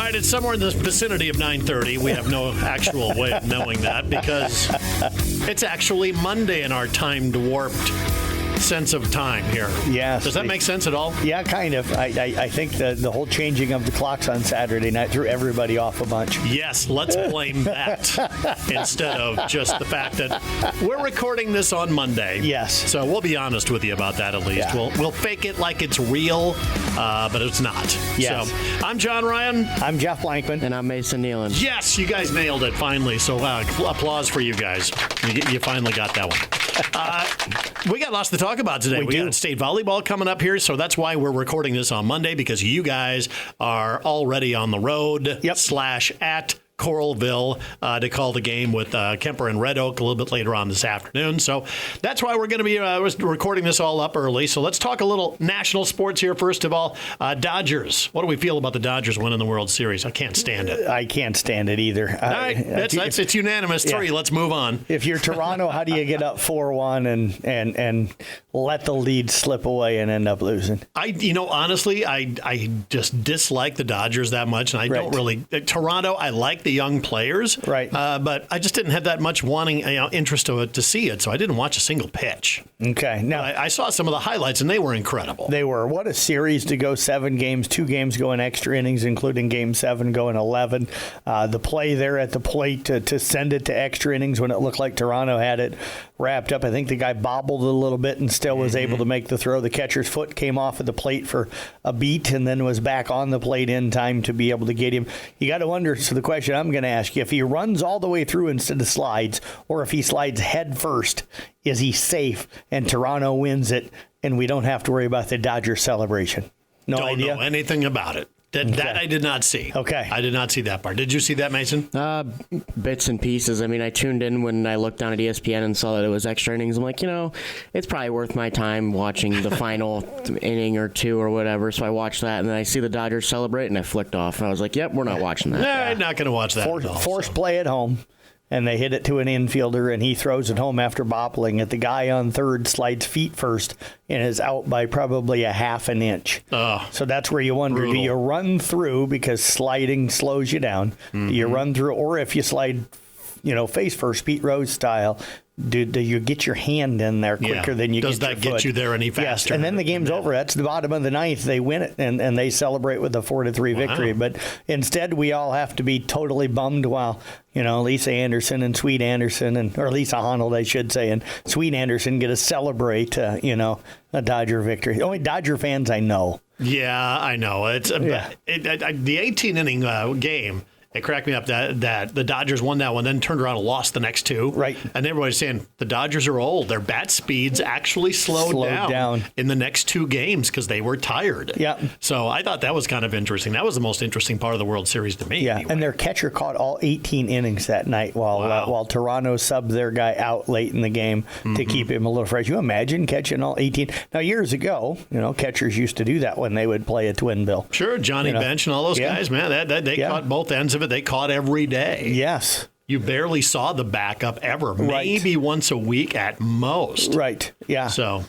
right, it's somewhere in the vicinity of 9:30. We have no actual way of knowing that because it's actually Monday in our time-warped sense of time here. Yes. Does that make sense at all? Yeah, kind of. I think the whole changing of the clocks on Saturday night threw everybody off a bunch. Yes, let's blame that instead of just the fact that we're recording this on Monday. Yes. So we'll be honest with you about that at least. Yeah. We'll fake it like it's real, but it's not. Yes. So I'm John Ryan. I'm Jeff Blankman. And I'm Mason Nealon. Yes, you guys nailed it finally. So applause for you guys. You finally got that one. We got lots to talk about today. We got state volleyball coming up here, so that's why we're recording this on Monday, because you guys are already on the road / at Coralville to call the game with Kemper and Red Oak a little bit later on this afternoon. So that's why we're going to be recording this all up early. So let's talk a little national sports here. First of all, Dodgers. What do we feel about the Dodgers winning the World Series? I can't stand it. I can't stand it either. All right, it's unanimous. 3. Let's move on. If you're Toronto, how do you get up 4-1 and let the lead slip away and end up losing? Honestly, I just dislike the Dodgers that much, and I don't really. Toronto, I like the young players, right? But I just didn't have that much interest to see it, so I didn't watch a single pitch. Okay, now I saw some of the highlights, and they were incredible. They were. What a series to go 7 games, 2 games going extra innings, including Game 7 going 11. The play there at the plate to send it to extra innings when it looked like Toronto had it wrapped up. I think the guy bobbled a little bit and still was able to make the throw. The catcher's foot came off of the plate for a beat and then was back on the plate in time to be able to get him. You got to wonder, so the question I'm going to ask you, if he runs all the way through instead of slides, or if he slides head first, is he safe and Toronto wins it and we don't have to worry about the Dodger celebration? No idea? Don't know anything about it. That I did not see. Okay. I did not see that part. Did you see that, Mason? Bits and pieces. I mean, I tuned in when I looked down at ESPN and saw that it was extra innings. I'm like, it's probably worth my time watching the final inning or 2 or whatever. So I watched that, and then I see the Dodgers celebrate, and I flicked off. And I was like, yep, we're not watching that. No, I'm not going to watch that at all. Forced play at home. And they hit it to an infielder, and he throws it home after boppling it. The guy on third slides feet first and is out by probably a half an inch. Oh, so that's where you wonder, brutal. Do you run through because sliding slows you down? Mm-hmm. Do you run through, or if you slide, face first, Pete Rose style, do you get your hand in there quicker than you get your foot? Does that get you there any faster? Yes, and then the game's over. That's the bottom of the 9th. They win it, and they celebrate with a 4-3 victory. But instead, we all have to be totally bummed while, Lisa Anderson and Sweet Anderson, or Lisa Honnold, I should say, and Sweet Anderson get to celebrate, a Dodger victory. Only Dodger fans I know. Yeah, I know. It's the 18-inning game. It cracked me up that the Dodgers won that one, then turned around and lost the next 2. Right. And everybody's saying the Dodgers are old. Their bat speeds actually slowed down in the next 2 games because they were tired. Yeah. So I thought that was kind of interesting. That was the most interesting part of the World Series to me. Yeah, anyway. And their catcher caught all 18 innings that night while Toronto subbed their guy out late in the game to keep him a little fresh. You imagine catching all 18? Now, years ago, catchers used to do that when they would play a twin bill. Sure, Johnny Bench and all those guys, man, they caught both ends of it. They caught every day. Yes. You barely saw the backup ever. Maybe once a week at most. Right. Yeah. So,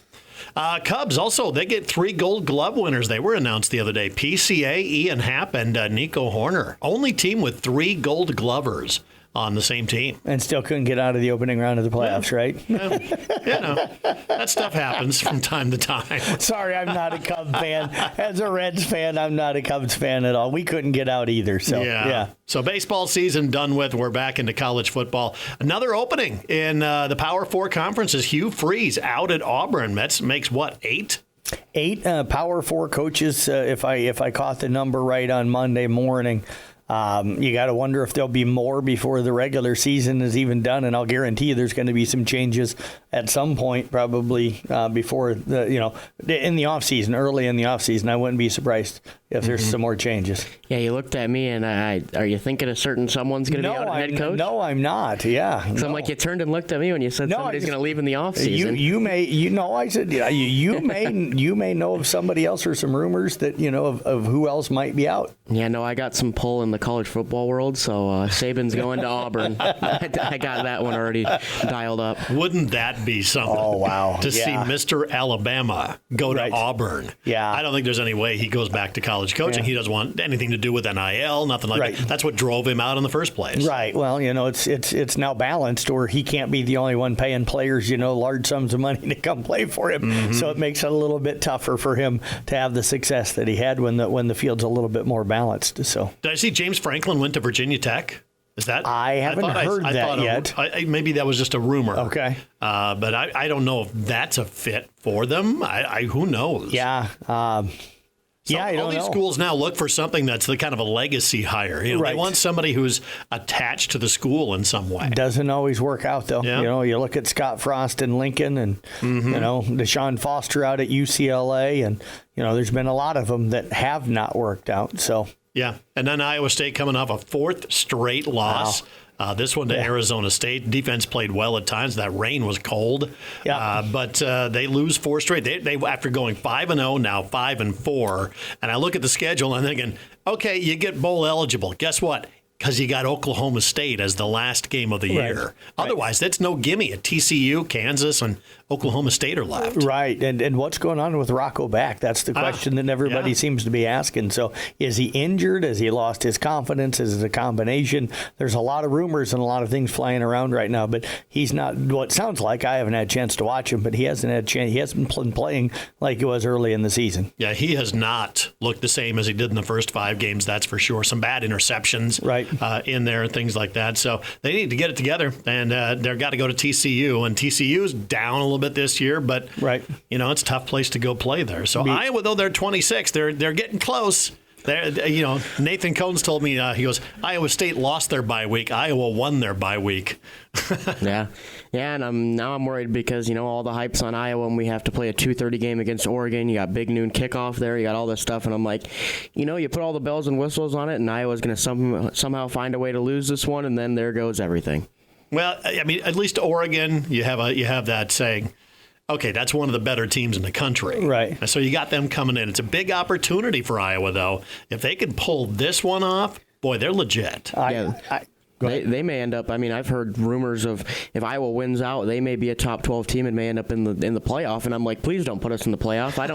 Cubs also, they get 3 Gold Glove winners. They were announced the other day. PCA, Ian Happ, and Nico Horner. Only team with 3 Gold Glovers on the same team. And still couldn't get out of the opening round of the playoffs, right? That stuff happens from time to time. Sorry, I'm not a Cubs fan. As a Reds fan, I'm not a Cubs fan at all. We couldn't get out either. So, yeah. So baseball season done with. We're back into college football. Another opening in the Power 4 conference is Hugh Freeze out at Auburn. That makes what, 8? 8 Power 4 coaches, if I caught the number right on Monday morning. You got to wonder if there'll be more before the regular season is even done, and I'll guarantee you there's going to be some changes at some point, probably before in the off season, early in the off season. I wouldn't be surprised if there's some more changes. Yeah, you looked at me, and are you thinking a certain someone's going to be out at head coach? No, I'm not. Yeah, so I'm like, you turned and looked at me when you said somebody's going to leave in the off season. I said you may know of somebody else or some rumors that of who else might be out. Yeah, no, I got some pull in the college football world, so Saban's going to Auburn. I got that one already dialed up. Wouldn't that be something? Oh, wow. To see Mr. Alabama go to Auburn. Yeah. I don't think there's any way he goes back to college coaching. Yeah. He doesn't want anything to do with NIL, nothing like that. That's what drove him out in the first place. Right. Well, it's now balanced, or he can't be the only one paying players, large sums of money to come play for him. Mm-hmm. So it makes it a little bit tougher for him to have the success that he had when the field's a little bit more balanced. So did I see James Franklin went to Virginia Tech? Is that? I haven't heard that yet. Maybe that was just a rumor. Okay. But I don't know if that's a fit for them. Who knows? Yeah. All these schools now look for something that's the kind of a legacy hire. They want somebody who's attached to the school in some way. Doesn't always work out, though. Yeah. You look at Scott Frost in Lincoln and, Deshaun Foster out at UCLA. And, there's been a lot of them that have not worked out. So. Yeah. And then Iowa State coming off a fourth straight loss. Wow. This one to Arizona State. Defense played well at times. That rain was cold. Yeah. But they lose four straight. They after going 5-0, now 5-4. And I look at the schedule and I'm thinking, okay, you get bowl eligible. Guess what? Because you got Oklahoma State as the last game of the year. Otherwise, that's no gimme. At TCU, Kansas, and Oklahoma State are left. Right. And what's going on with Rocco back? That's the question that everybody seems to be asking. So is he injured? Has he lost his confidence? Is it a combination? There's a lot of rumors and a lot of things flying around right now, but he's not what sounds like. I haven't had a chance to watch him, but he hasn't had a chance. He hasn't been playing like he was early in the season. Yeah, he has not looked the same as he did in the first 5 games, that's for sure. Some bad interceptions in there and things like that. So they need to get it together, and they've got to go to TCU. And TCU's down a little bit this year, but it's a tough place to go play there. So Iowa, though they're 26, they're getting close. Nathan Cones told me, he goes, Iowa State lost their bye week. Iowa won their bye week. Yeah, and now I'm worried because, all the hype's on Iowa and we have to play a 2:30 game against Oregon. You got big noon kickoff there. You got all this stuff. And I'm like, you put all the bells and whistles on it and Iowa's going to somehow find a way to lose this one, and then there goes everything. Well, I mean, at least Oregon, you have that saying, okay, that's one of the better teams in the country. Right. So you got them coming in. It's a big opportunity for Iowa, though. If they can pull this one off, boy, they're legit. They may end up. I mean, I've heard rumors of if Iowa wins out, they may be a top 12 team and may end up in the playoff. And I'm like, please don't put us in the playoff. I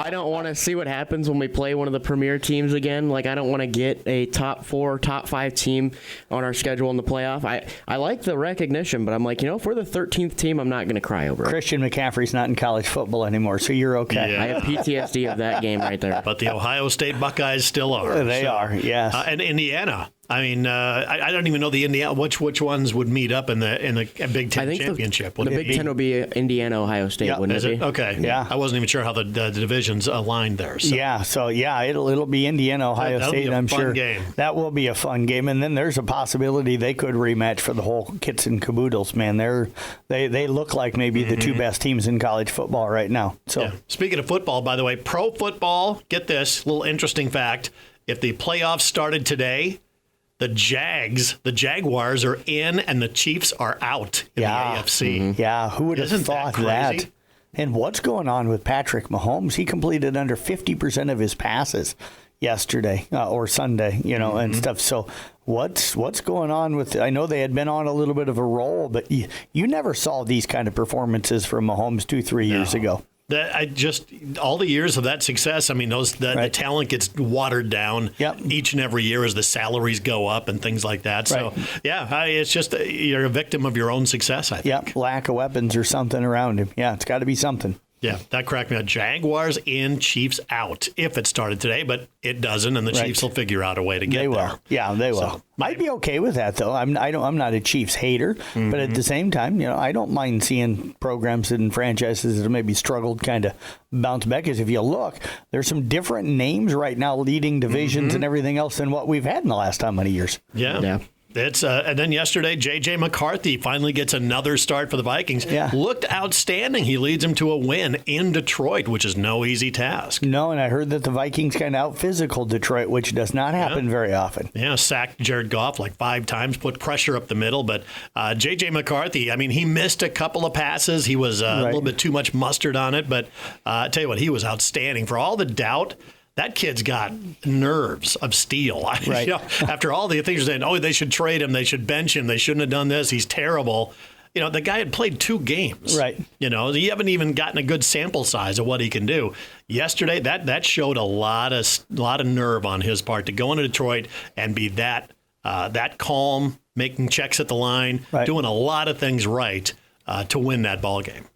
don't want to see what happens when we play one of the premier teams again. Like, I don't want to get a top 4, top 5 team on our schedule in the playoff. I like the recognition, but I'm like, if we're the 13th team, I'm not going to cry over it. Christian McCaffrey's not in college football anymore, so you're okay. Yeah. I have PTSD of that game right there. But the Ohio State Buckeyes still are. They are, yes. And Indiana. I mean, I don't even know the Indiana which ones would meet up in the Big Ten championship. The Big Ten will be Indiana, Ohio State, wouldn't it be? Okay. Yeah. I wasn't even sure how the divisions aligned there. So. Yeah. So it'll be Indiana, Ohio State. I'm sure game. That will be a fun game. And then there's a possibility they could rematch for the whole kits and caboodles. Man, they look like maybe the two best teams in college football right now. So Speaking of football, by the way, pro football. Get this little interesting fact: if the playoffs started today, the Jaguars are in and the Chiefs are out in the AFC. Mm-hmm. Yeah, who would have thought that? And what's going on with Patrick Mahomes? He completed under 50% of his passes yesterday or Sunday, and stuff. So what's going on with? I know they had been on a little bit of a roll, but you never saw these kind of performances from Mahomes 2-3 years ago. All the years of that success, I mean, the talent gets watered down each and every year as the salaries go up and things like that. So, it's just you're a victim of your own success, I think. Yep, lack of weapons or something around him. Yeah, it's got to be something. Yeah, that cracked me out. Jaguars in, Chiefs out. If it started today, but it doesn't, and the Chiefs will figure out a way to get there. They will. Yeah, they will. So, I'd be okay with that, though. I'm not a Chiefs hater, but at the same time, I don't mind seeing programs and franchises that maybe struggled kind of bounce back. Because if you look, there's some different names right now leading divisions and everything else than what we've had in the last how many years. Yeah. It's and then yesterday, J.J. McCarthy finally gets another start for the Vikings. Yeah. Looked outstanding. He leads them to a win in Detroit, which is no easy task. No, and I heard that the Vikings kind of out-physical Detroit, which does not happen very often. Yeah, sacked Jared Goff like 5 times, put pressure up the middle. But J.J. McCarthy, I mean, he missed a couple of passes. He was a little bit too much mustard on it. But I tell you what, he was outstanding. For all the doubt that kid's got nerves of steel. Right. After all the things you're saying, they should trade him, they should bench him, they shouldn't have done this, he's terrible. The guy had played 2 games. Right. You haven't even gotten a good sample size of what he can do. Yesterday, that showed a lot of nerve on his part to go into Detroit and be that calm, making checks at the line, doing a lot of things right to win that ball game.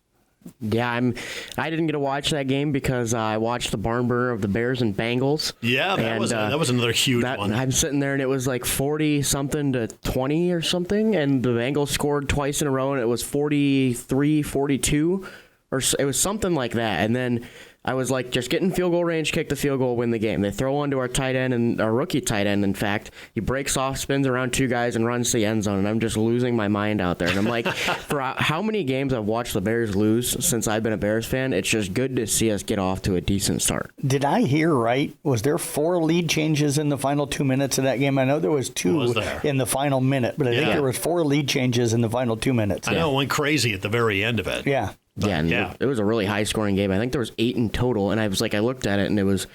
Yeah, I didn't get to watch that game because I watched the barn burner of the Bears and Bengals. Yeah, that was another huge one. I'm sitting there and it was like 40-something to 20 or something, and the Bengals scored twice in a row, and it was 43-42, or it was something like that. And then I was like, just get in field goal range, kick the field goal, win the game. They throw one to our tight end, and our rookie tight end, in fact. He breaks off, spins around 2 guys, and runs to the end zone. And I'm just losing my mind out there. And I'm like, for how many games I've watched the Bears lose since I've been a Bears fan, it's just good to see us get off to a decent start. Did I hear right? Was there 4 lead changes in the final 2 minutes of that game? I know there was 2 in the final minute, but I think there was 4 lead changes in the final 2 minutes. I know it went crazy at the very end of it. Yeah. It was a really high-scoring game. I think there was 8 in total, and I looked at it, and it was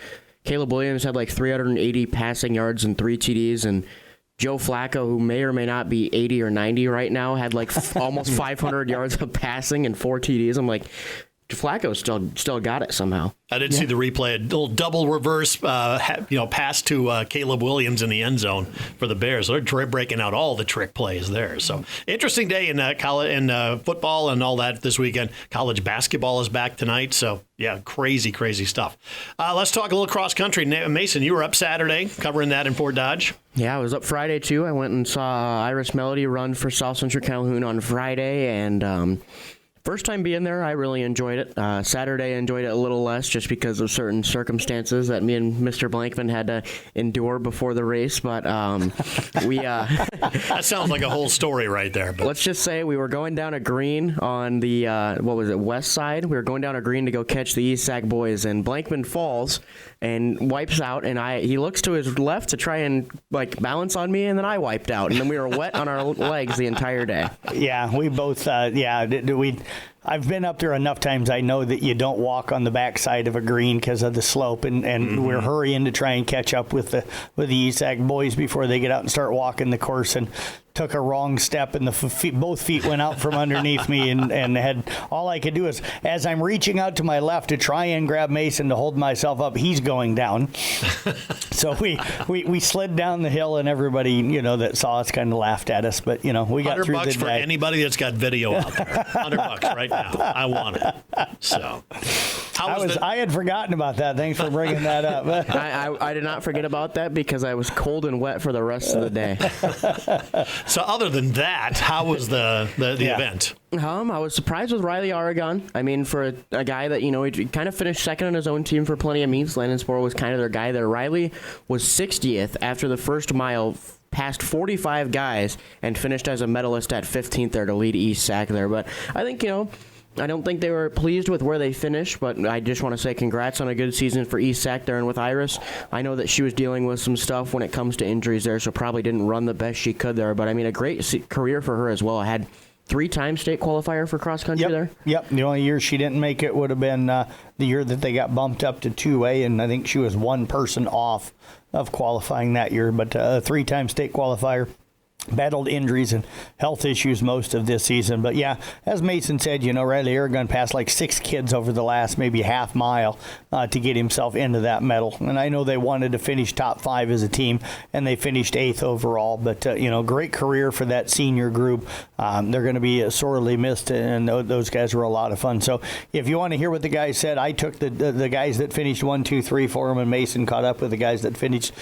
Caleb Williams had like 380 passing yards and 3 TDs, and Joe Flacco, who may or may not be 80 or 90 right now, had like almost 500 yards of passing and 4 TDs. I'm like, Flacco still got it somehow. I did see the replay, a little double reverse, pass to Caleb Williams in the end zone for the Bears. They're breaking out all the trick plays there. So interesting day in college football and all that this weekend. College basketball is back tonight. So yeah, crazy stuff. Let's talk a little cross country. Mason, you were up Saturday covering that in Fort Dodge. Yeah, I was up Friday too. I went and saw Iris Melody run for South Central Calhoun on Friday, and first time being there, I really enjoyed it. Saturday, I enjoyed it a little less just because of certain circumstances that me and Mr. Blankman had to endure before the race. But we that sounds like a whole story right there. But let's just say we were going down a green on the west side. We were going down a green to go catch the East Sac boys, and Blankman falls and wipes out. And he looks to his left to try and balance on me, and then I wiped out, and then we were wet on our legs the entire day. Yeah, we both. I've been up there enough times. I know that you don't walk on the backside of a green because of the slope, and we're hurrying to try and catch up with the East Sac boys before they get out and start walking the course. And took a wrong step, and both feet went out from underneath me, and had all I could do is, as I'm reaching out to my left to try and grab Mason to hold myself up, he's going down. So we slid down the hill, and everybody that saw us kind of laughed at us, but we got through the $100 for day. Anybody that's got video out there. $100 right now. I want it. So I had forgotten about that. Thanks for bringing that up. I did not forget about that because I was cold and wet for the rest of the day. So other than that, how was the event? I was surprised with Riley Aragon. I mean, for a guy that, he kind of finished second on his own team for plenty of meets. Landon-Spore was kind of their guy there. Riley was 60th after the first mile, passed 45 guys, and finished as a medalist at 15th there to lead East Sac there. But I think, I don't think they were pleased with where they finished, but I just want to say congrats on a good season for East Sac there. And with Iris, I know that she was dealing with some stuff when it comes to injuries there, so probably didn't run the best she could there. But, I mean, a great career for her as well. I had 3-time state qualifier for cross country there. Yep. The only year she didn't make it would have been the year that they got bumped up to 2A, and I think she was one person off of qualifying that year. But a 3-time state qualifier. Battled injuries and health issues most of this season. But yeah, as Mason said, Riley Aragon passed like 6 kids over the last maybe half mile to get himself into that medal. And I know they wanted to finish top 5 as a team, and they finished 8th overall. But, great career for that senior group. They're going to be sorely missed, and those guys were a lot of fun. So if you want to hear what the guys said, I took the guys that finished 1, 2, 3 for them, and Mason caught up with the guys that finished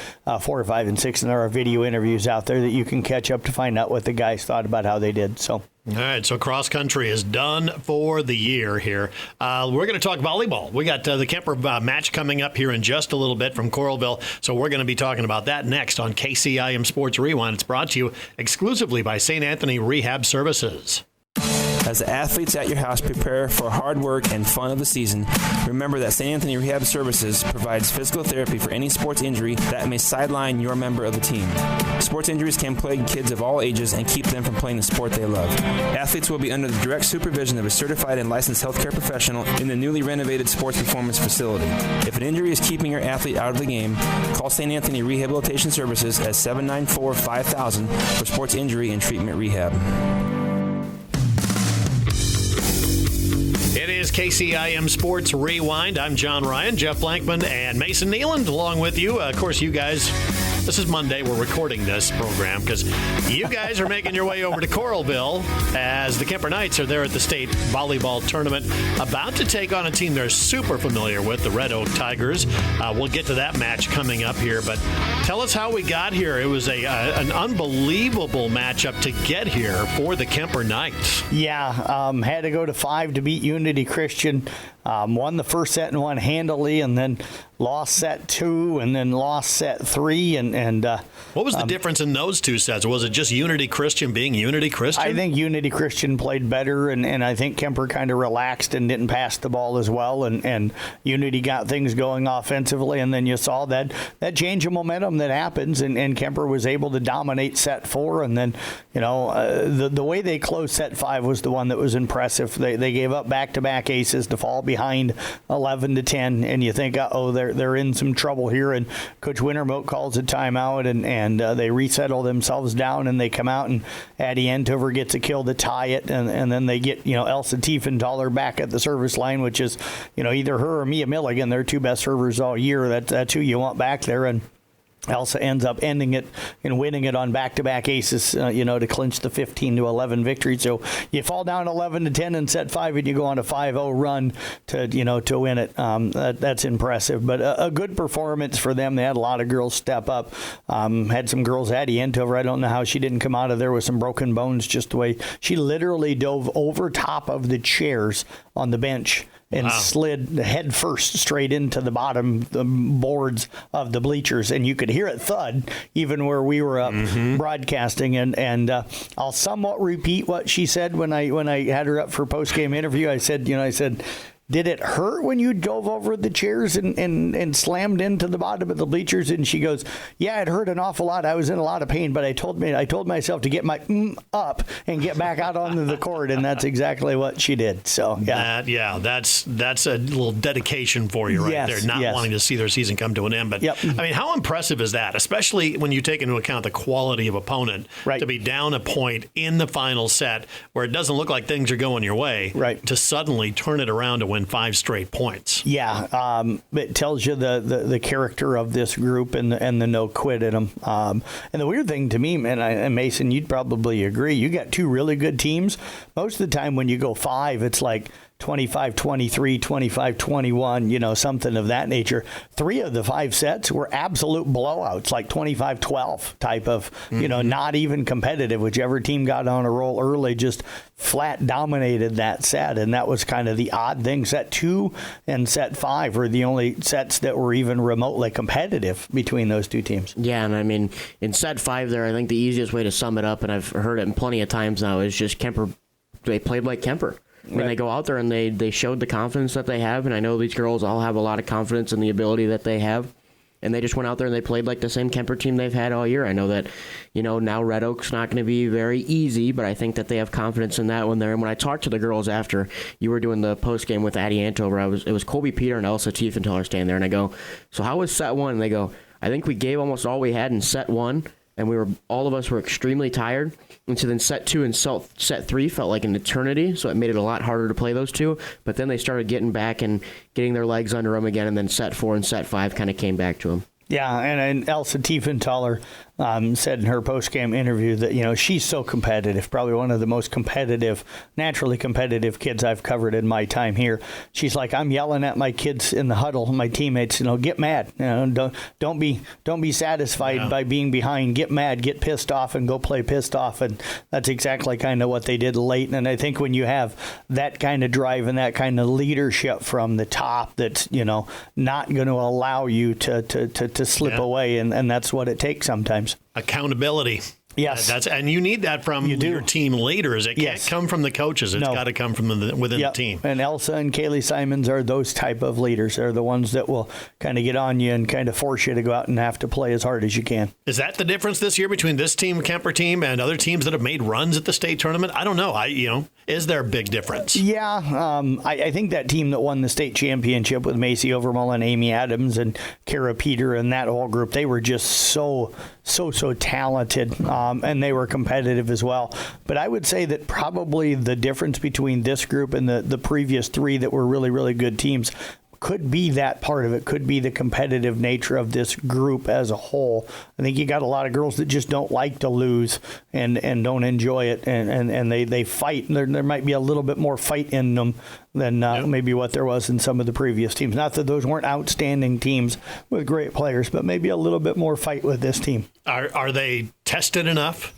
4, 5, and 6. And there are video interviews out there that you can catch up to find out what the guys thought about how they did. So. All right, so cross country is done for the year here. We're going to talk volleyball. We got the Kemper match coming up here in just a little bit from Coralville, so we're going to be talking about that next on KCIM Sports Rewind. It's brought to you exclusively by St. Anthony Rehab Services. As the athletes at your house prepare for hard work and fun of the season, remember that St. Anthony Rehab Services provides physical therapy for any sports injury that may sideline your member of the team. Sports injuries can plague kids of all ages and keep them from playing the sport they love. Athletes will be under the direct supervision of a certified and licensed healthcare professional in the newly renovated sports performance facility. If an injury is keeping your athlete out of the game, call St. Anthony Rehabilitation Services at 794-5000 for sports injury and treatment rehab. It is KCIM Sports Rewind. I'm John Ryan, Jeff Blankman, and Mason Nealand along with you. Of course, you guys, this is Monday. We're recording this program because you guys are making your way over to Coralville as the Kemper Knights are there at the state volleyball tournament, about to take on a team they're super familiar with, the Red Oak Tigers. We'll get to that match coming up here, but tell us how we got here. It was an unbelievable matchup to get here for the Kemper Knights. Yeah, had to go to 5 to beat Unity Christian. Won the first set and won handily, and then lost set 2, and then lost set 3. And what was the difference in those two sets? Was it just Unity Christian being Unity Christian? I think Unity Christian played better, and I think Kemper kind of relaxed and didn't pass the ball as well, and Unity got things going offensively, and then you saw that change of momentum that happens, and Kemper was able to dominate set 4, and then the way they closed set 5 was the one that was impressive. They gave up back-to-back aces to fall behind 11-10, and you think, they're in some trouble here, and Coach Wintermote calls a timeout, and they resettle themselves down, and they come out, and Addie Antover gets a kill to tie it, and then they get Elsa Tiefenthaler back at the service line, which is either her or Mia Milligan. They're two best servers all year. That's who you want back there, and Elsa ends up ending it and winning it on back-to-back aces, to clinch the 15-11 victory. So you fall down 11-10 in set 5, and you go on a 5-0 run to win it. That's impressive, but a good performance for them. They had a lot of girls step up. Had some girls, Addie Antover. I don't know how she didn't come out of there with some broken bones. Just the way she literally dove over top of the chairs on the bench and slid head first straight into the bottom boards of the bleachers, and you could hear it thud even where we were up broadcasting. And I'll somewhat repeat what she said when I had her up for post-game interview. I said, did it hurt when you dove over the chairs and slammed into the bottom of the bleachers? And she goes, yeah, it hurt an awful lot. I was in a lot of pain, but I told myself to get my up and get back out onto the court, and that's exactly what she did. So yeah, that's a little dedication for you right there, not wanting to see their season come to an end. But I mean, how impressive is that, especially when you take into account the quality of opponent, to be down a point in the final set where it doesn't look like things are going your way, to suddenly turn it around to win 5 straight points. Yeah, it tells you the character of this group and the no quit in them. And the weird thing to me, man, and Mason, you'd probably agree, you got 2 really good teams. Most of the time when you go 5, it's like 25-23, 25-21, something of that nature. 3 of the 5 sets were absolute blowouts, like 25-12 type of, not even competitive. Whichever team got on a roll early just flat dominated that set, and that was kind of the odd thing. Set 2 and set 5 were the only sets that were even remotely competitive between those 2 teams. Yeah, and I mean, in set 5 there, I think the easiest way to sum it up, and I've heard it plenty of times now, is just Kemper. They played like Kemper. I mean, they go out there and they showed the confidence that they have, and I know these girls all have a lot of confidence in the ability that they have, and they just went out there and they played like the same Kemper team they've had all year. I know that, now Red Oak's not going to be very easy, but I think that they have confidence in that one there. And when I talked to the girls after you were doing the post game with Addie Antover, it was Colby Peter and Elsa Tiefenthaler standing there, and I go, so how was set 1? And they go, I think we gave almost all we had in set 1, and all of us were extremely tired. And so then set 2 and set 3 felt like an eternity, so it made it a lot harder to play those 2. But then they started getting back and getting their legs under them again, and then set 4 and set 5 kind of came back to them. Yeah, and Elsa Tiefenthaler said in her post-game interview that, she's so competitive, probably one of the most naturally competitive kids I've covered in my time here. She's like, I'm yelling at my kids in the huddle, my teammates, get mad. Don't be satisfied by being behind. Get mad, get pissed off, and go play pissed off. And that's exactly kind of what they did late. And I think when you have that kind of drive and that kind of leadership from the top, that's, not going to allow you to slip away. And that's what it takes sometimes. Accountability. Yes. And you need that from your team leaders. It can't come from the coaches. It's got to come from within the team. And Elsa and Kaylee Simons are those type of leaders. They're the ones that will kind of get on you and kind of force you to go out and have to play as hard as you can. Is that the difference this year between this team, Kemper team, and other teams that have made runs at the state tournament? I don't know. Is there a big difference? Yeah. I think that team that won the state championship with Macy Overmull and Amy Adams and Kara Peter and that whole group, they were just so talented. And they were competitive as well. But I would say that probably the difference between this group and the previous three that were really, really good teams could be that part of it, could be the competitive nature of this group as a whole. I think you got a lot of girls that just don't like to lose and don't enjoy it, and they fight. There might be a little bit more fight in them than maybe what there was in some of the previous teams. Not that those weren't outstanding teams with great players, but maybe a little bit more fight with this team. Are they tested enough?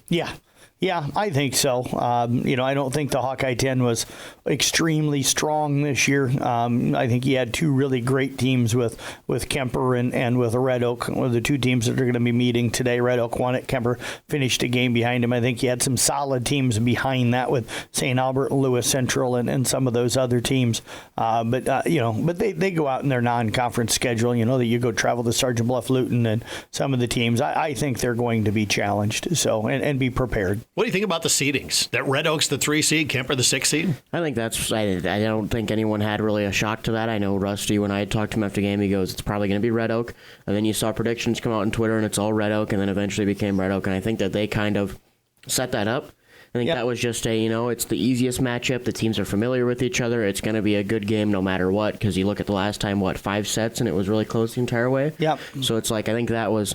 Yeah, I think so. I don't think the Hawkeye 10 was extremely strong this year. I think you had two really great teams with Kemper and with Red Oak, one of the two teams that are going to be meeting today. Red Oak won it. Kemper finished a game behind him. I think you had some solid teams behind that with St. Albert, Lewis Central, and some of those other teams. But they go out in their non-conference schedule. That you go travel to Sergeant Bluff, Luton, and some of the teams. I think they're going to be challenged. So and be prepared. What do you think about the seedings? That Red Oak's the 3 seed, Kemper the 6 seed? I think I don't think anyone had really a shock to that. I know Rusty, when I had talked to him after the game, he goes, it's probably going to be Red Oak. And then you saw predictions come out on Twitter, and it's all Red Oak, and then eventually became Red Oak. And I think that they kind of set that up. I think that was just it's the easiest matchup. The teams are familiar with each other. It's going to be a good game no matter what, because you look at the last time, 5 sets, and it was really close the entire way. Yep. So it's I think that was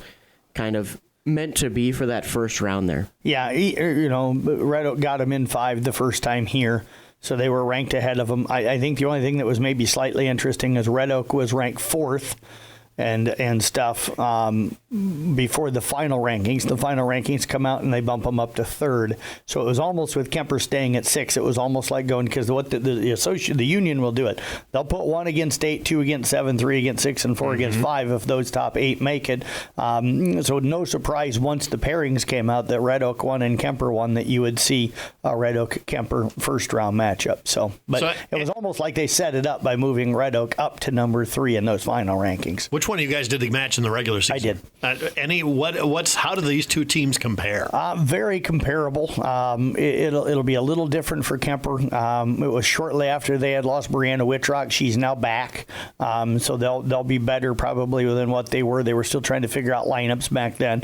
kind of meant to be for that first round there. Yeah, Red Oak got them in 5 the first time here, so they were ranked ahead of them. I think the only thing that was maybe slightly interesting is Red Oak was ranked 4th and stuff before the final rankings. The final rankings come out and they bump them up to 3rd. So it was almost with Kemper staying at 6. It was almost like going, because what the union will do it. They'll put 1 against 8, 2 against 7, 3 against 6, and 4 against 5 if those top 8 make it. So no surprise once the pairings came out that Red Oak won and Kemper won that you would see a Red Oak Kemper first round matchup. But it was almost like they set it up by moving Red Oak up to number 3 in those final rankings. Which one of you guys did the match in the regular season? I did. How do these two teams compare? Very comparable. It'll be a little different for Kemper. It was shortly after they had lost Brianna Whitrock. She's now back, so they'll be better probably than what they were. They were still trying to figure out lineups back then.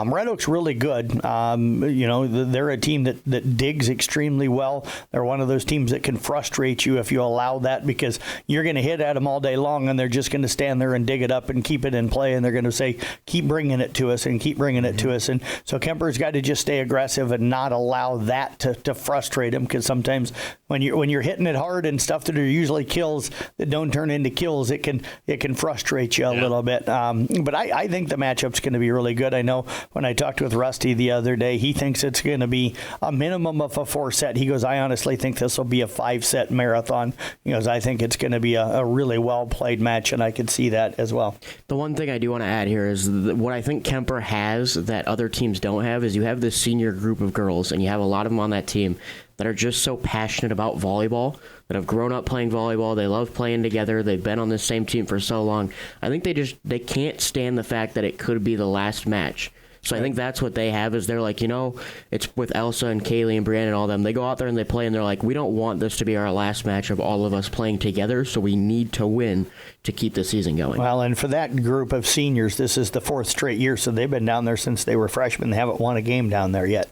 Red Oak's really good. They're a team that digs extremely well. They're one of those teams that can frustrate you if you allow that, because you're going to hit at them all day long, and they're just going to stand there and dig it up and keep it in play, and they're going to say, keep bringing it to us and keep bringing it to us. And so Kemper's got to just stay aggressive and not allow that to frustrate him, because sometimes when you're hitting it hard and stuff that are usually kills that don't turn into kills, it can frustrate you a little bit. But I think the matchup's going to be really good. I know when I talked with Rusty the other day, he thinks it's going to be a minimum of a 4-set. He goes, I honestly think this will be a 5-set marathon. He goes, I think it's going to be a really well played match, and I could see that as well. The one thing I do want to add here is what I think Kemper has that other teams don't have is you have this senior group of girls, and you have a lot of them on that team that are just so passionate about volleyball, that have grown up playing volleyball. They love playing together. They've been on the same team for so long. I think they can't stand the fact that it could be the last match. So I think that's what they have, is they're like, it's with Elsa and Kaylee and Brianna and all them. They go out there and they play, and they're like, we don't want this to be our last match of all of us playing together, so we need to win to keep the season going. Well, and for that group of seniors, this is the 4th straight year, so they've been down there since they were freshmen. They haven't won a game down there yet.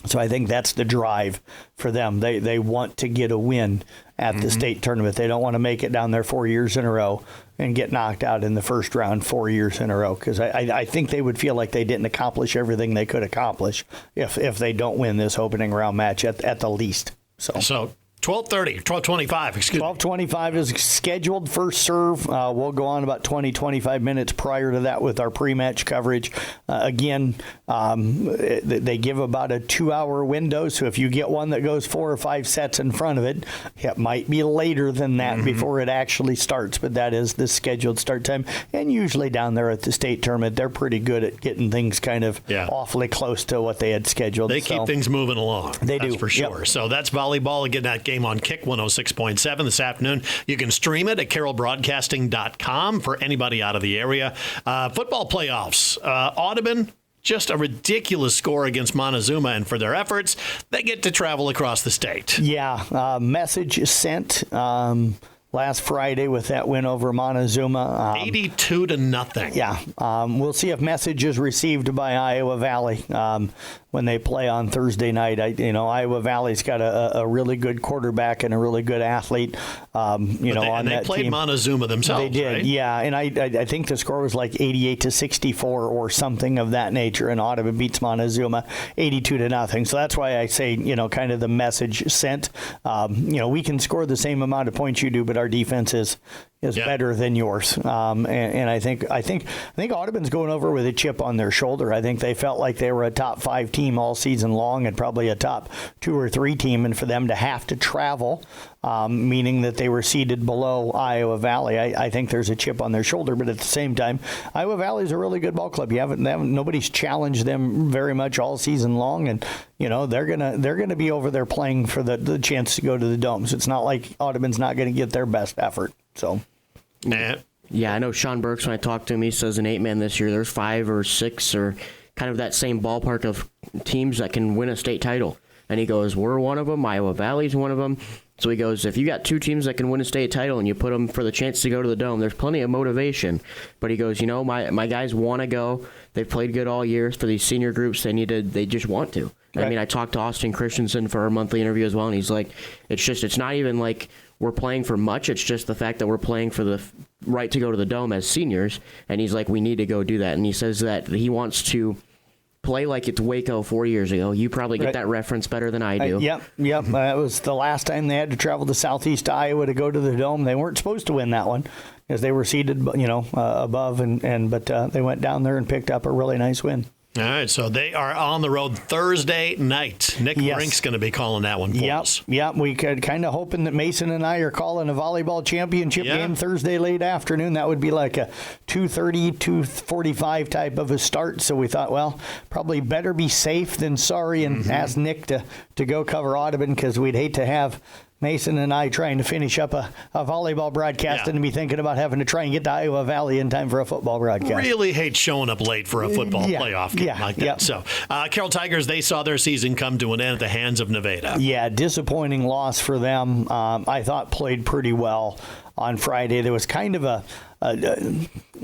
So I think that's the drive for them. They want to get a win at the state tournament. They don't want to make it down there 4 years in a row and get knocked out in the first round 4 years in a row, because I think they would feel like they didn't accomplish everything they could accomplish if they don't win this opening round match at the least. So 12:25, excuse me. 12:25 is scheduled first serve. We'll go on about 20-25 minutes prior to that with our pre-match coverage. Again, they give about a 2-hour window, so if you get one that goes 4 or 5 sets in front of it, it might be later than that before it actually starts, but that is the scheduled start time. And usually down there at the state tournament, they're pretty good at getting things kind of awfully close to what they had scheduled. They keep things moving along. They do. That's for sure. Yep. So that's volleyball. Again, that game on Kick 106.7 this afternoon. You can stream it at carrollbroadcasting.com for anybody out of the area. Football playoffs. Audubon, just a ridiculous score against Montezuma, and for their efforts, they get to travel across the state. Yeah, message sent last Friday with that win over Montezuma. 82-0. Yeah, we'll see if message is received by Iowa Valley when they play on Thursday night. Iowa Valley's got a really good quarterback and a really good athlete. On that they played team. Montezuma themselves. They did, right? yeah. And I think the score was like 88-64 or something of that nature. And Audubon beats Montezuma 82-0. So that's why I say, kind of the message sent. We can score the same amount of points you do, but our defense is better than yours. And I think Audubon's going over with a chip on their shoulder. I think they felt like they were a top 5 team all season long and probably a top 2 or 3 team, and for them to have to travel, meaning that they were seated below Iowa Valley, I think there's a chip on their shoulder. But at the same time, Iowa Valley is a really good ball club. Nobody's challenged them very much all season long, and they're gonna be over there playing for the chance to go to the Dome. So it's not like Audubon's not going to get their best effort. So. Nah. Yeah, I know Sean Burks, when I talked to him, he says in 8-man this year, there's 5 or 6 or kind of that same ballpark of teams that can win a state title. And he goes, we're one of them, Iowa Valley's one of them. So he goes, if you got 2 teams that can win a state title and you put them for the chance to go to the Dome, there's plenty of motivation. But he goes, my guys want to go. They've played good all year. For these senior groups, they just want to. Right. I mean, I talked to Austin Christensen for our monthly interview as well, and he's like, it's not even like we're playing for much. It's just the fact that we're playing for the right to go to the Dome as seniors. And he's like, we need to go do that. And he says that he wants to play like it's Waco 4 years ago. You probably get that reference better than I do. Yep. That was the last time they had to travel to southeast Iowa to go to the Dome. They weren't supposed to win that one because they were seated, above, but they went down there and picked up a really nice win. All right, so they are on the road Thursday night. Nick Brink's going to be calling that one for us. Yep, we could kind of hoping that Mason and I are calling a volleyball championship game Thursday late afternoon. That would be like a 2:30, 2:45 type of a start. So we thought, well, probably better be safe than sorry, and ask Nick to go cover Audubon, because we'd hate to have Mason and I trying to finish up a volleyball broadcast and be thinking about having to try and get to Iowa Valley in time for a football broadcast. Really hate showing up late for a football playoff game like that. So, Carroll Tigers, they saw their season come to an end at the hands of Nevada. Yeah, disappointing loss for them. I thought played pretty well on Friday. There was kind of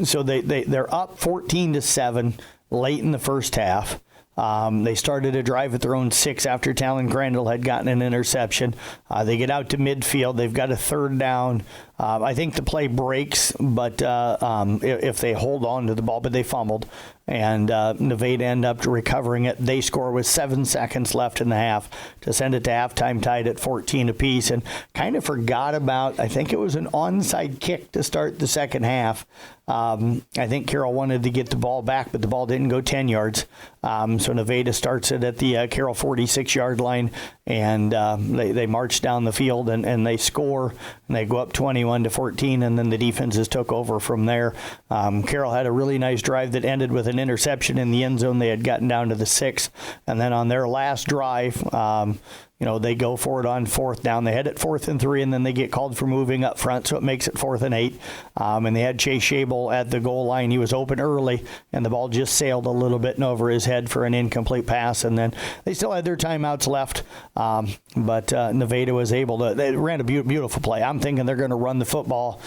so they're up 14-7 late in the first half. They started a drive at their own 6 after Talon Grandel had gotten an interception. They get out to midfield. They've got a 3rd down. I think the play breaks, but if they hold on to the ball, but they fumbled. And Nevada end up recovering it. They score with 7 seconds left in the half to send it to halftime, tied at 14 apiece, and kind of forgot about, I think it was an onside kick to start the second half. I think Carroll wanted to get the ball back, but the ball didn't go 10 yards. So Nevada starts it at the Carroll 46-yard line, and they march down the field and they score, and they go up 21-14, and then the defenses took over from there. Carroll had a really nice drive that ended with an interception in the end zone. They had gotten down to the 6, and then on their last drive, they go for it on 4th down. They head at 4th and 3, and then they get called for moving up front, so it makes it 4th and 8. And they had Chase Shable at the goal line. He was open early, and the ball just sailed a little bit and over his head for an incomplete pass. And then they still had their timeouts left, but Nevada was able to. They ran a beautiful play. I'm thinking they're going to run the football,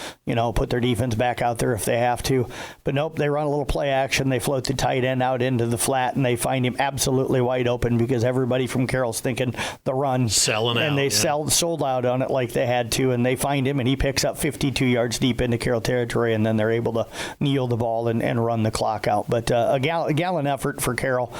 put their defense back out there if they have to. But nope, they run a little play action. They float the tight end out into the flat, and they find him absolutely wide open because everybody from Carroll's thinking the run. Selling out. And they sold out on it like they had to, and they find him, and he picks up 52 yards deep into Carroll territory, and then they're able to kneel the ball and run the clock out. But a gallant effort for Carroll.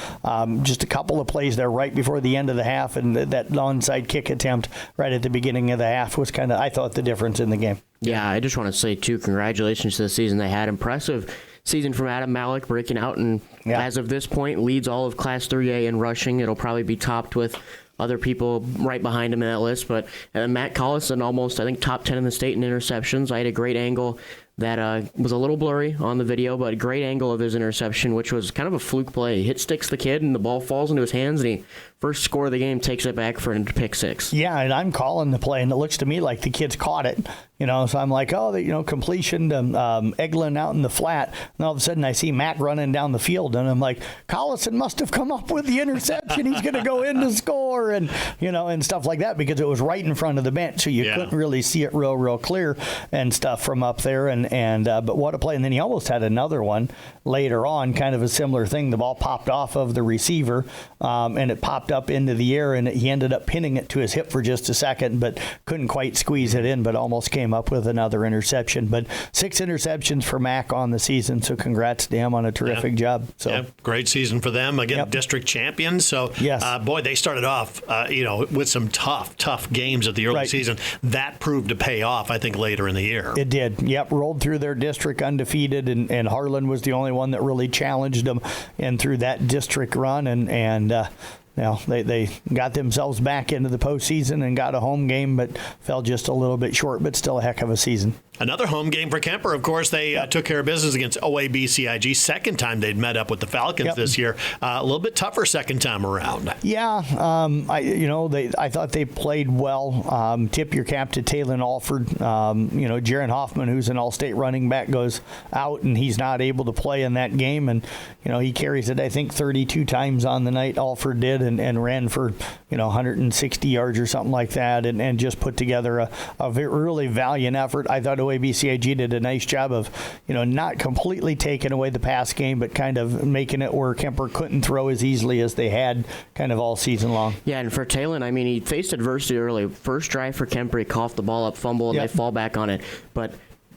Just a couple of plays there right before the end of the half, and that onside kick attempt right at the beginning of the half was kind of, I thought, the difference in the game. Yeah, I just want to say, too, congratulations to the season they had. Impressive season from Adam Malik, breaking out, and as of this point, leads all of Class 3A in rushing. It'll probably be topped with other people right behind him in that list. But Matt Collison, almost, I think, top 10 in the state in interceptions. I had a great angle that was a little blurry on the video, but a great angle of his interception, which was kind of a fluke play. He hit sticks the kid, and the ball falls into his hands, and he, first score of the game, takes it back for a pick six. Yeah, and I'm calling the play, and it looks to me like the kid's caught it. So I'm like, completion to Eglin out in the flat. And all of a sudden I see Matt running down the field, and I'm like, Collison must have come up with the interception. He's going to go in to score, and stuff like that, because it was right in front of the bench, so you couldn't really see it real clear and stuff from up there. But what a play. And then he almost had another one later on, kind of a similar thing. The ball popped off of the receiver, and it popped up into the air, and he ended up pinning it to his hip for just a second, but couldn't quite squeeze it in, but almost came up with another interception. But 6 interceptions for Mac on the season, so congrats to him on a terrific job. So great season for them. Again, district champions. So, boy, they started off, with some tough games at the early season. That proved to pay off, I think, later in the year. It did. Yep, rolled through their district undefeated, and Harlan was the only one that really challenged them and through that district run, and they got themselves back into the postseason and got a home game, but fell just a little bit short, but still a heck of a season. Another home game for Kemper, of course. They took care of business against OABCIG. Second time they'd met up with the Falcons this year. A little bit tougher second time around. Yeah, I thought they played well. Tip your cap to Taylon Alford. Jaron Hoffman, who's an all-state running back, goes out, and he's not able to play in that game. And he carries it, I think, 32 times on the night. Alford did, and ran for 160 yards or something like that, and just put together a really valiant effort. I thought OABCIG did a nice job of, not completely taking away the pass game, but kind of making it where Kemper couldn't throw as easily as they had kind of all season long. Yeah, and for Taylon, he faced adversity early. First drive for Kemper, he coughed the ball up, fumble, and they fall back on it. But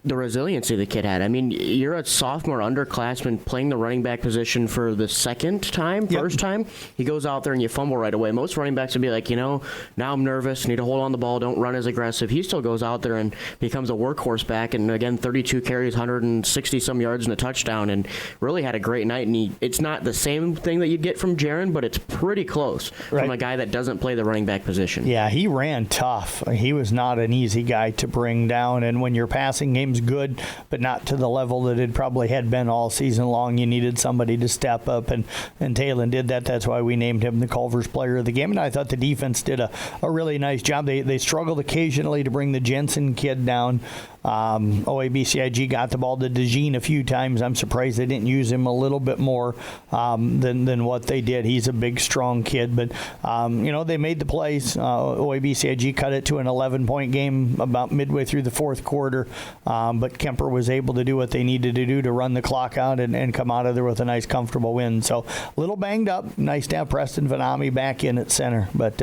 the resiliency the kid had. You're a sophomore underclassman playing the running back position for the first time. He goes out there and you fumble right away. Most running backs would be like, now I'm nervous, need to hold on the ball, don't run as aggressive. He still goes out there and becomes a workhorse back, and again, 32 carries, 160-some yards and a touchdown, and really had a great night. And it's not the same thing that you'd get from Jaron, but it's pretty close from a guy that doesn't play the running back position. Yeah, he ran tough. He was not an easy guy to bring down, and when your passing game's good, but not to the level that it probably had been all season long, you needed somebody to step up, and Taylon did that. That's why we named him the Culver's Player of the Game, and I thought the defense did a really nice job. They struggled occasionally to bring the Jensen kid down. OABCIG got the ball to DeJean a few times. I'm surprised they didn't use him a little bit more than what they did. He's a big, strong kid, but they made the plays. OABCIG cut it to an 11-point game about midway through the fourth quarter, but Kemper was able to do what they needed to do to run the clock out and come out of there with a nice, comfortable win. So a little banged up. Nice to have Preston Vanami back in at center, but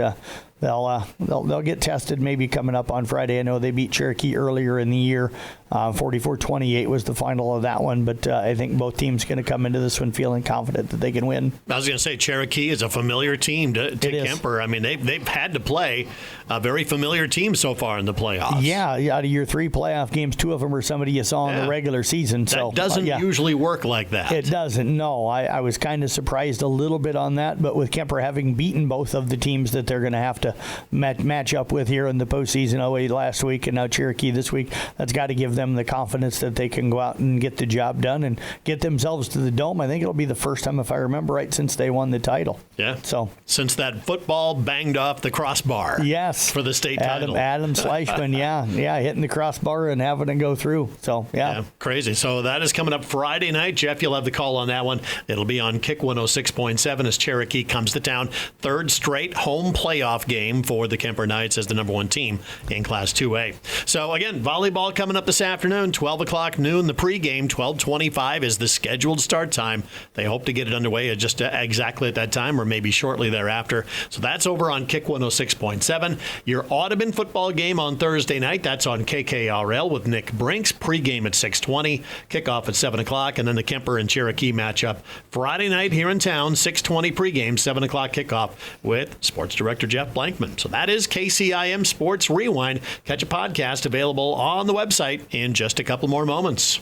they'll get tested maybe coming up on Friday. I know they beat Cherokee earlier in the year. 44-28 was the final of that one, but I think both teams going to come into this one feeling confident that they can win. I was going to say Cherokee is a familiar team to Kemper. They've had to play a very familiar team so far in the playoffs. Yeah, out of your 3 playoff games, 2 of them are somebody you saw in the regular season. That doesn't usually work like that. It doesn't, no. I was kind of surprised a little bit on that, but with Kemper having beaten both of the teams that they're going to have to match up with here in the postseason, OA last week and now Cherokee this week, that's got to give them the confidence that they can go out and get the job done and get themselves to the Dome. I think it'll be the first time, if I remember right, since they won the title. Yeah. So since that football banged off the crossbar. Yes. For the state title. Adam Schleichman, hitting the crossbar and having it go through. So, yeah. Crazy. So that is coming up Friday night. Jeff, you'll have the call on that one. It'll be on Kick 106.7 as Cherokee comes to town. 3rd straight home playoff game for the Kemper Knights as the number 1 team in Class 2A. So, again, volleyball coming up this afternoon. afternoon, 12 o'clock noon, the pregame, 12:25 is the scheduled start time. They hope to get it underway just exactly at that time or maybe shortly thereafter. So that's over on Kick 106.7. Your Audubon football game on Thursday night, that's on KKRL with Nick Brinks. Pregame at 6:20, kickoff at 7 o'clock, and then the Kemper and Cherokee matchup Friday night here in town, 6:20 pregame, 7 o'clock kickoff with Sports Director Jeff Blankman. So that is KCIM Sports Rewind. Catch a podcast available on the website in just a couple more moments.